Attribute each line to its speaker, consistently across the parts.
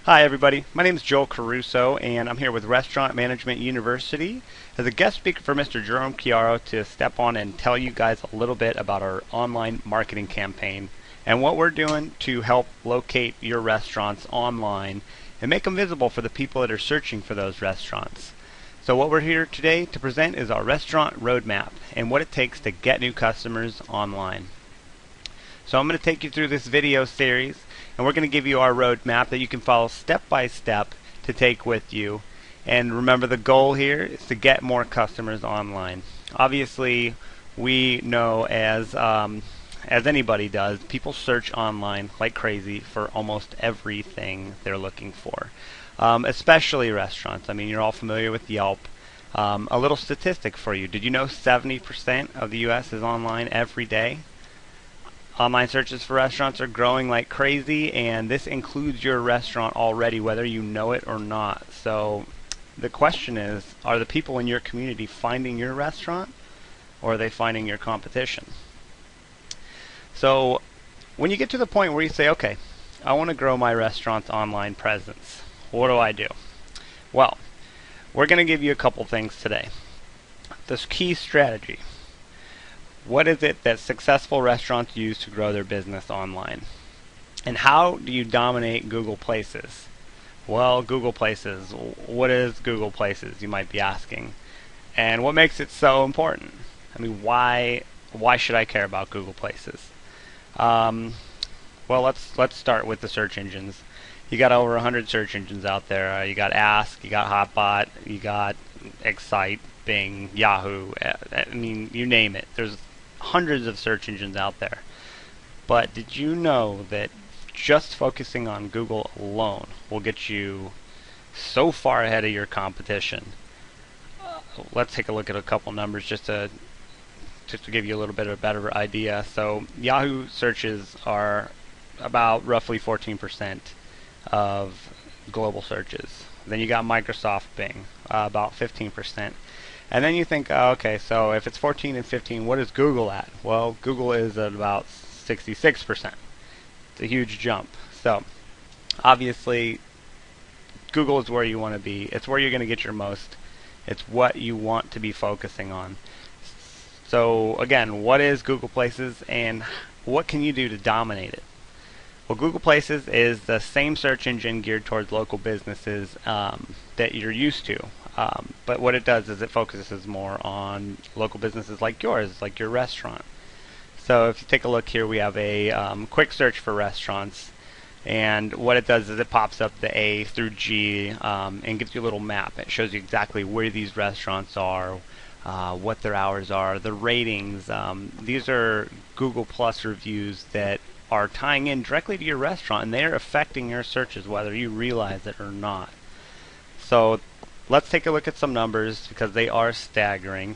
Speaker 1: Hi everybody, my name is Joel Caruso and I'm here with Restaurant Management University as a guest speaker for Mr. Jerome Chiaro to step on and tell you guys a little bit about our online marketing campaign and what we're doing to help locate your restaurants online and make them visible for the people that are searching for those restaurants. So what we're here today to present is our restaurant roadmap and what it takes to get new customers online. So I'm going to take you through this video series and we're going to give you our roadmap that you can follow step by step to take with you. And remember, the goal here is to get more customers online. Obviously, we know as anybody does, people search online like crazy for almost everything they're looking for, especially restaurants. I mean, you're all familiar with Yelp. A little statistic for you. Did you know 70% of the US is online every day? Online searches for restaurants are growing like crazy, and this includes your restaurant already, whether you know it or not. So the question is, are the people in your community finding your restaurant, or are they finding your competition? So when you get to the point where you say, okay, I want to grow my restaurant's online presence, what do I do? Well, we're going to give you a couple things today. This key strategy. What is it that successful restaurants use to grow their business online? And how do you dominate Google Places? Well, Google Places. What is Google Places, you might be asking? And what makes it so important? I mean, why should I care about Google Places? Well, let's start with the search engines. You got over 100 search engines out there. You got Ask, you got Hotbot, you got Excite, Bing, Yahoo. I mean, you name it. There's hundreds of search engines out there. But did you know that just focusing on Google alone will get you so far ahead of your competition? Let's take a look at a couple numbers just to give you a little bit of a better idea. So Yahoo searches are about roughly 14% of global searches. Then you got Microsoft Bing, about 15%. And then you think, oh, okay, so if it's 14 and 15, what is Google at? Well, Google is at about 66%. It's a huge jump. So obviously, Google is where you want to be. It's where you're going to get your most. It's what you want to be focusing on. So again, what is Google Places and what can you do to dominate it? Well, Google Places is the same search engine geared towards local businesses that you're used to. But what it does is it focuses more on local businesses like yours, like your restaurant. So if you take a look here, we have a quick search for restaurants. And what it does is it pops up the A through G and gives you a little map. It shows you exactly where these restaurants are, what their hours are, the ratings. These are Google Plus reviews that are tying in directly to your restaurant, and they are affecting your searches whether you realize it or not. So let's take a look at some numbers because they are staggering.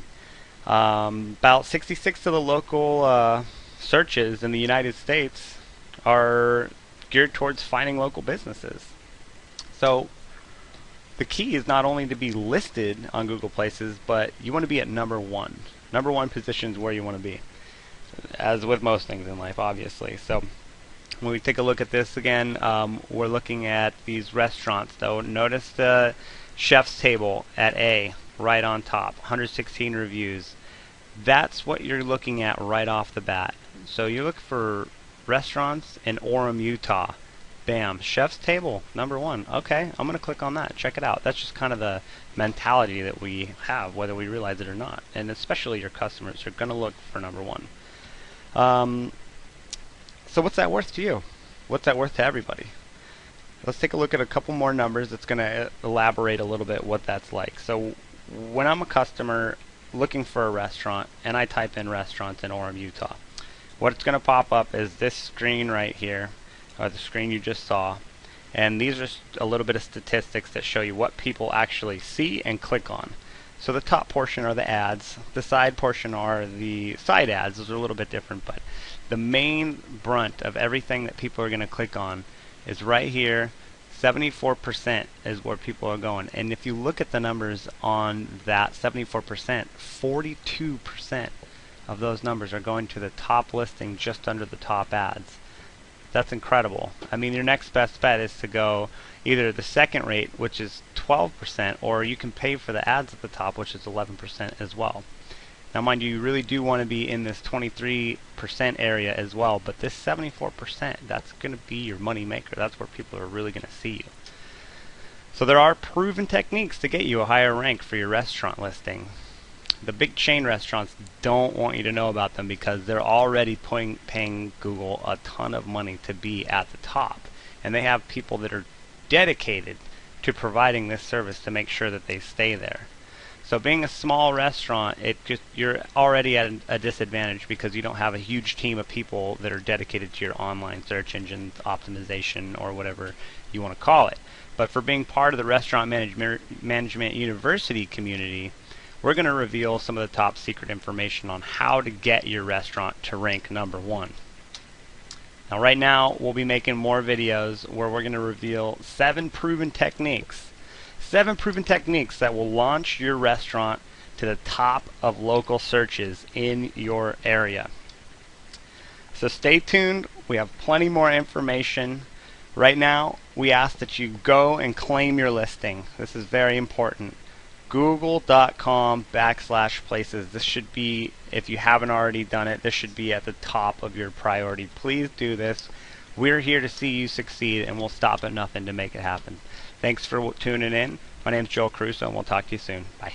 Speaker 1: About 66 of the local searches in the United States are geared towards finding local businesses. So the key is not only to be listed on Google Places, but you want to be at number one. Number one position is where you want to be, as with most things in life, obviously. So when we take a look at this again, we're looking at these restaurants. Though notice the Chef's Table at A, right on top, 116 reviews. That's what you're looking at right off the bat. So you look for restaurants in Orem, Utah. Bam, Chef's Table, number one. Okay, I'm going to click on that. Check it out. That's just kind of the mentality that we have, whether we realize it or not. And especially your customers are going to look for number one. So what's that worth to you? What's that worth to everybody? Let's take a look at a couple more numbers that's going to elaborate a little bit what that's like. So when I'm a customer looking for a restaurant and I type in restaurants in Orem, Utah, what's going to pop up is this screen right here, or the screen you just saw. And these are a little bit of statistics that show you what people actually see and click on. So the top portion are the ads, the side portion are the side ads. Those are a little bit different, but the main brunt of everything that people are going to click on is right here. 74% is where people are going. And if you look at the numbers on that 74%, 42% of those numbers are going to the top listing just under the top ads. That's incredible. I mean, your next best bet is to go either the second rate, which is 12%, or you can pay for the ads at the top, which is 11% as well. Now mind you really do want to be in this 23% area as well, but this 74%, that's going to be your money maker. That's where people are really going to see you. So there are proven techniques to get you a higher rank for your restaurant listing. The big chain restaurants don't want you to know about them because they're already paying Google a ton of money to be at the top. And they have people that are dedicated to providing this service to make sure that they stay there. So being a small restaurant, you're already at a disadvantage because you don't have a huge team of people that are dedicated to your online search engine optimization or whatever you want to call it. But for being part of the Restaurant Management University community, we're going to reveal some of the top secret information on how to get your restaurant to rank #1. Now right now we'll be making more videos where we're going to reveal 7 proven techniques. 7 proven techniques that will launch your restaurant to the top of local searches in your area. So stay tuned. We have plenty more information. Right now we ask that you go and claim your listing. This is very important. Google.com/places. This should be, if you haven't already done it, this should be at the top of your priority. Please do this. We're here to see you succeed, and we'll stop at nothing to make it happen. Thanks for tuning in. My name's Joel Caruso, and we'll talk to you soon. Bye.